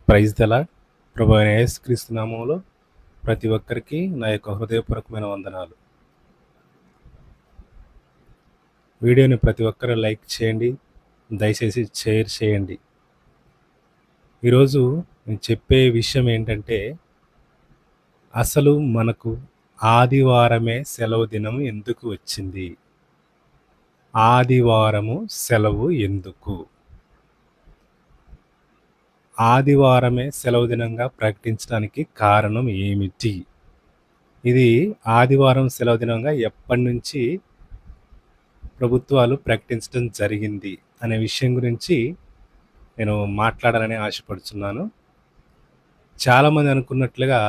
Praise the lord. ప్రభు అయిన యేసుక్రీస్తు నామములో ప్రతి ఒక్కరికి నా యొక్క హృదయపూర్వకమైన వందనాలు. వీడియోని ప్రతి ఒక్కరు లైక్ చేయండి, దయచేసి షేర్ చేయండి. ఈరోజు నేను చెప్పే విషయం ఏంటంటే, అసలు మనకు ఆదివారమే సెలవు దినం ఎందుకు వచ్చింది? ఆదివారము సెలవు ఎందుకు? ఆదివారమే సెలవు దినంగా ప్రకటించడానికి కారణం ఏమిటి? ఇది ఆదివారం సెలవు దినంగా ఎప్పటినుంచి ప్రభుత్వాలు ప్రకటించడం జరిగింది అనే విషయం గురించి నేను మాట్లాడాలని ఆశపడుతున్నాను. చాలామంది అనుకున్నట్లుగా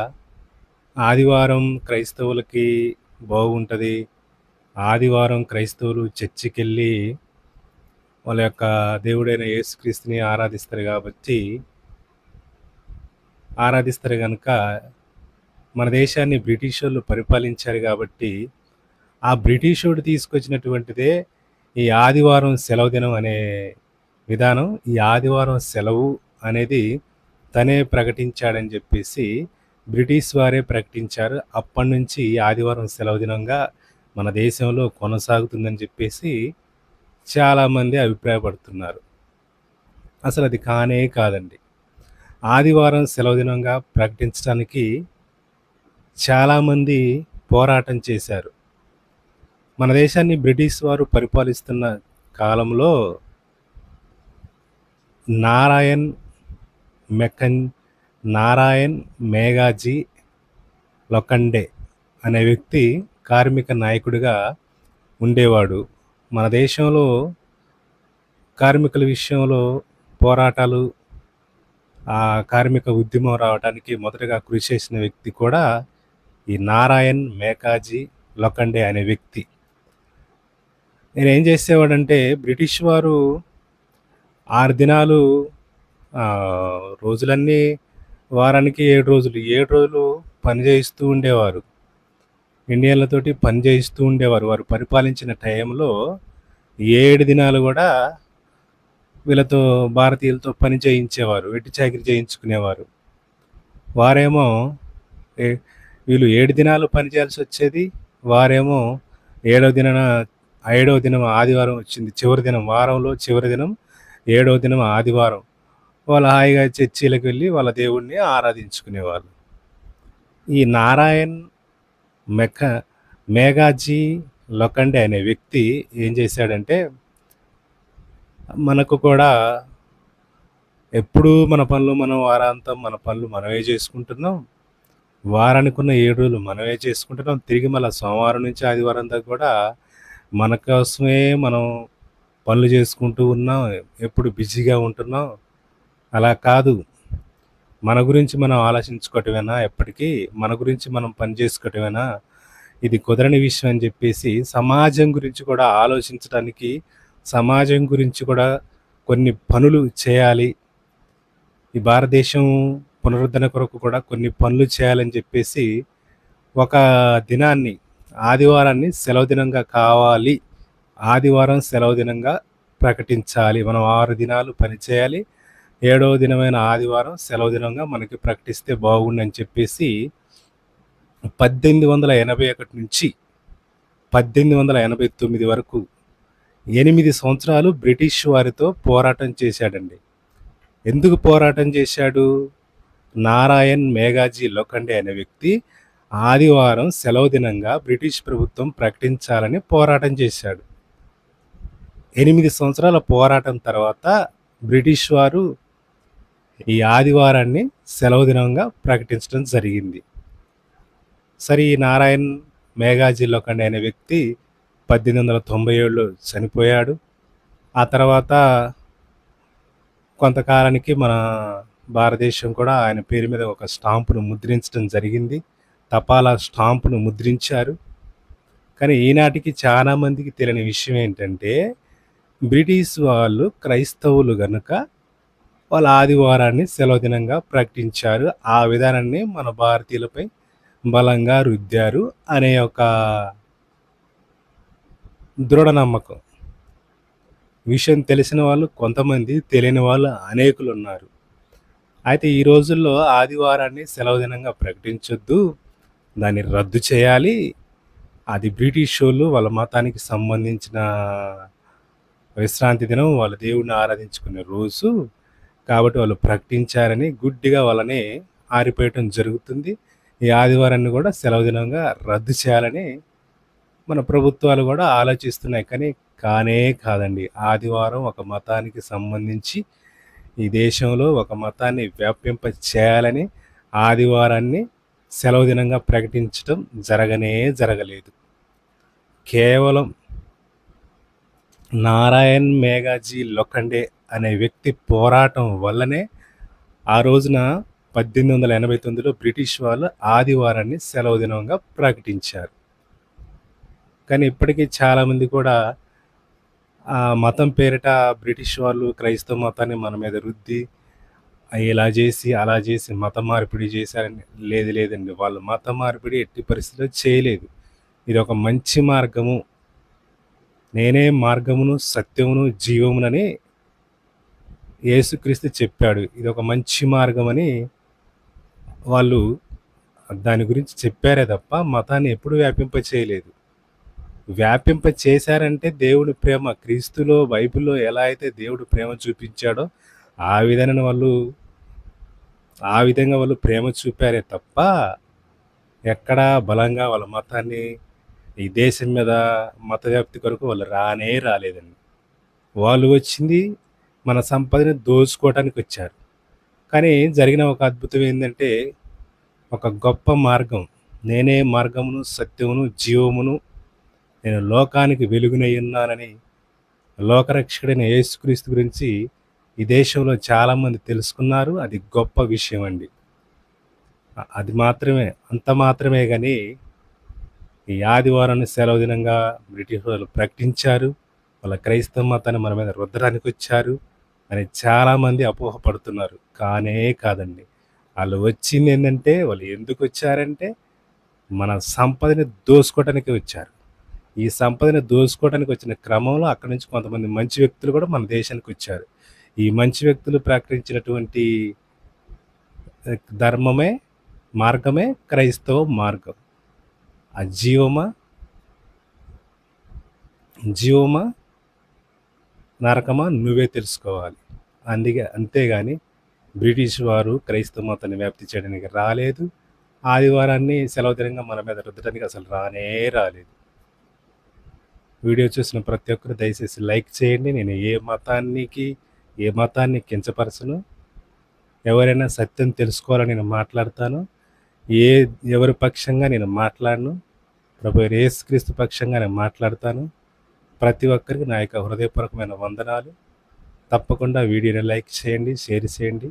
ఆదివారం క్రైస్తవులకి బాగుంటుంది. ఆదివారం క్రైస్తవులు చర్చికెళ్ళి వాళ్ళ యొక్క దేవుడైన యేసుక్రీస్తుని ఆరాధిస్తారు కనుక మన దేశాన్ని బ్రిటిష్ వాళ్ళు పరిపాలించారు కాబట్టి ఆ బ్రిటిషోడు తీసుకొచ్చినటువంటిదే ఈ ఆదివారం సెలవు దినం అనే విధానం. ఈ ఆదివారం సెలవు అనేది తనే ప్రకటించాడని చెప్పేసి బ్రిటిష్ వారే ప్రకటించారు. అప్పటి నుంచి ఆదివారం సెలవు దినంగా మన దేశంలో కొనసాగుతుందని చెప్పేసి చాలామంది అభిప్రాయపడుతున్నారు. అసలు అది కానే కాదండి. ఆదివారం సెలవు దినంగా ప్రకటించడానికి చాలామంది పోరాటం చేశారు. మన దేశాన్ని బ్రిటిష్ వారు పరిపాలిస్తున్న కాలంలో నారాయణ్ మేఘాజీ లొకండే అనే వ్యక్తి కార్మిక నాయకుడిగా ఉండేవాడు. మన దేశంలో కార్మికుల విషయంలో పోరాటాలు, ఆ కార్మిక ఉద్యమం రావడానికి మొదటగా కృషి చేసిన వ్యక్తి కూడా ఈ నారాయణ్ మేఘాజీ లొకండే అనే వ్యక్తి. నేనేం చేసేవాడంటే, బ్రిటిష్ వారు 6 దినాలు రోజులన్నీ వారానికి 7 రోజులు 7 రోజులు పని చేయిస్తూ ఉండేవారు. ఇండియన్లతోటి పని చేయిస్తూ ఉండేవారు. వారు పరిపాలించిన టైంలో 7 దినాలు కూడా వీళ్ళతో భారతీయులతో పని చేయించేవారు, వెట్టి చాకిరి చేయించుకునేవారు. వారేమో వీళ్ళు 7 దినాలు పని చేయాల్సి వచ్చేది, వారేమో 7వ దినం ఆదివారం వచ్చింది, చివరి దినం, వారంలో చివరి దినం 7వ దినం ఆదివారం. వాళ్ళు హాయిగా చర్చిలకు వెళ్ళి వాళ్ళ దేవుణ్ణి ఆరాధించుకునేవాళ్ళు. ఈ నారాయణ్ మేఘాజీ లొకండే అనే వ్యక్తి ఏం చేశాడంటే, మనకు కూడా ఎప్పుడూ మన పనులు మనం వారాంతం మన పనులు మనమే చేసుకుంటున్నాం, వారానికి ఉన్న 7 రోజులు మనమే చేసుకుంటున్నాం, తిరిగి మళ్ళీ సోమవారం నుంచి ఆదివారం దాకా కూడా మన కోసమే మనం పనులు చేసుకుంటూ ఉన్నాం, ఎప్పుడు బిజీగా ఉంటున్నాం. అలా కాదు, మన గురించి మనం ఆలోచించుకోవటమేనా, ఎప్పటికీ మన గురించి మనం పని చేసుకోవటమేనా? ఇది కుదరని విషయం అని చెప్పేసి సమాజం గురించి కూడా ఆలోచించడానికి, సమాజం గురించి కూడా కొన్ని పనులు చేయాలి, ఈ భారతదేశం పునరుద్ధరణ కొరకు కూడా కొన్ని పనులు చేయాలని చెప్పేసి ఒక దినాన్ని, ఆదివారాన్ని సెలవు దినంగా కావాలి, ఆదివారం సెలవు దినంగా ప్రకటించాలి, మనం 6 దినాలు పనిచేయాలి, 7వ దినమైన ఆదివారం సెలవు దినంగా మనకి ప్రకటిస్తే బాగుండని చెప్పేసి 1881 నుంచి 1889 వరకు 8 సంవత్సరాలు బ్రిటిష్ వారితో పోరాటం చేశాడండి. ఎందుకు పోరాటం చేశాడు? నారాయణ్ మేఘాజీ లొకండే అనే వ్యక్తి ఆదివారం సెలవు దినంగా బ్రిటిష్ ప్రభుత్వం ప్రకటించాలని పోరాటం చేశాడు. 8 సంవత్సరాల పోరాటం తర్వాత బ్రిటిష్ వారు ఈ ఆదివారాన్ని సెలవు దినంగా ప్రకటించడం జరిగింది. సరే, ఈ నారాయణ్ మేఘాజీ లొకండే అనే వ్యక్తి 1897లో చనిపోయాడు. ఆ తర్వాత కొంతకాలానికి మన భారతదేశం కూడా ఆయన పేరు మీద ఒక స్టాంపును ముద్రించడం జరిగింది, తపాలా స్టాంపును ముద్రించారు. కానీ ఈనాటికి చాలామందికి తెలియని విషయం ఏంటంటే, బ్రిటిష్ వాళ్ళు క్రైస్తవులు కనుక వాళ్ళ ఆదివారాన్ని సెలవు దినంగా ప్రకటించారు. ఆ విధానాన్ని మన భారతీయులపై బలంగా రుద్దారు అనే ఒక దృఢ నమ్మకం. విషయం తెలిసిన వాళ్ళు కొంతమంది, తెలియని వాళ్ళు అనేకులు ఉన్నారు. అయితే ఈ రోజుల్లో ఆదివారాన్ని సెలవు దినంగా ప్రకటించొద్దు. దాన్ని రద్దు చేయాలి. అది బ్రిటిషోళ్ళు వాళ్ళ మతానికి సంబంధించిన విశ్రాంతి దినం. వాళ్ళ దేవుడిని ఆరాధించుకునే రోజు. కాబట్టి వాళ్ళు ప్రకటించారని గుడ్డిగా వాళ్ళని ఆరిపేయటం జరుగుతుంది. ఈ ఆదివారాన్ని గూడా సెలవు దినంగా రద్దు చేయాలని మన ప్రభుత్వాలు గూడా ఆలోచిస్తున్నాయి. కానీ కానే కాదండి. ఆదివారం ఒక మతానికి సంబంధించి ఈ దేశంలో ఒక మతాన్ని వ్యాపింప చేయాలని ఆదివారాన్ని సెలవు దినంగా ప్రకటించటం జరగలేదు. కేవలం నారాయణ్ మేఘాజీ లోఖండే అనే వ్యక్తి పోరాటం వల్లనే ఆ రోజున 1889లో బ్రిటిష్ వాళ్ళు ఆదివారాన్ని సెలవు దినంగా ప్రకటించారు. కానీ ఇప్పటికీ చాలామంది కూడా ఆ మతం పేరిట బ్రిటిష్ వాళ్ళు క్రైస్తవ మతాన్ని మన మీద రుద్ది ఇలా చేసి, అలా చేసి మత మార్పిడి చేశారని లేదండి. వాళ్ళు మత మార్పిడి ఎట్టి పరిస్థితిలో చేయలేదు. ఇదొక మంచి మార్గము. నేనే మార్గమును, సత్యమును, జీవమునని యేసుక్రీస్తు చెప్పాడు. ఇదొక మంచి మార్గమని వాళ్ళు దాని గురించి చెప్పారే తప్ప మతాన్ని ఎప్పుడు వ్యాపింప చేయలేదు. వ్యాపింప చేశారంటే దేవుని ప్రేమ క్రీస్తులో, బైబిల్‌లో ఎలా అయితే దేవుడు ప్రేమ చూపించాడో ఆ విధంగా వాళ్ళు ప్రేమ చూపారే తప్ప ఎక్కడా బలంగా వాళ్ళ మతాన్ని ఈ దేశం మీద మత వ్యాప్తి కొరకు వాళ్ళు రాలేదండి. వాళ్ళు వచ్చింది మన సంపదని దోచుకోవటానికి వచ్చారు. కానీ జరిగిన ఒక అద్భుతం ఏందంటే, ఒక గొప్ప మార్గం. నేనే మార్గమును, సత్యమును, జీవమును, నేను లోకానికి వెలుగునై ఉన్నానని లోకరక్షకుడైన యేసుక్రీస్తు గురించి ఈ దేశంలో చాలామంది తెలుసుకున్నారు. అది గొప్ప విషయం అండి. అది మాత్రమే, అంత మాత్రమే గానీ ఈ ఆదివారాన్ని సెలవు దినంగా బ్రిటిష్ వాళ్ళు ప్రకటించారు. వాళ్ళ క్రైస్తవ మతాన్ని మన మీద రుద్దడానికొచ్చారు అని చాలామంది అపోహపడుతున్నారు. కానే కాదండి. ఆళ్ళు వచ్చిందేందంటే, వాళ్ళు ఎందుకొచ్చారంటే, మన సంపదని దోసుకోవటానికే వచ్చారు. ఈ సంపదని దోసుకోవటానికి వచ్చిన క్రమంలో అక్కడి నుంచి కొంతమంది మంచి వ్యక్తులు కూడా మన దేశానికొచ్చారు. ఈ మంచి వ్యక్తులు ప్రకటించినటువంటి ధర్మమే, మార్గమే క్రైస్తవ మార్గం. ఆ జీవమా నరకమా నువ్వే తెలుసుకోవాలి. అంతేగాని బ్రిటిష్ వారు క్రైస్తవ మతాన్ని వ్యాప్తి చేయడానికి రాలేదు. ఆదివారాన్ని సెలవు దినంగా మన మీద రుద్దడానికి అసలు రాలేదు. వీడియో చూసిన ప్రతి ఒక్కరు దయచేసి లైక్ చేయండి. నేను ఏ మతాన్ని కించపరచను. ఎవరైనా సత్యం తెలుసుకోవాలని నేను మాట్లాడతాను. ఎవరి పక్షంగా నేను మాట్లాడను. ప్రభువైన యేసుక్రీస్తు పక్షంగా నేను మాట్లాడతాను. ప్రతి ఒక్కరికి నా యొక్క హృదయపూర్వకమైన వందనాలు. తప్పకుండా వీడియోని లైక్ చేయండి, షేర్ చేయండి.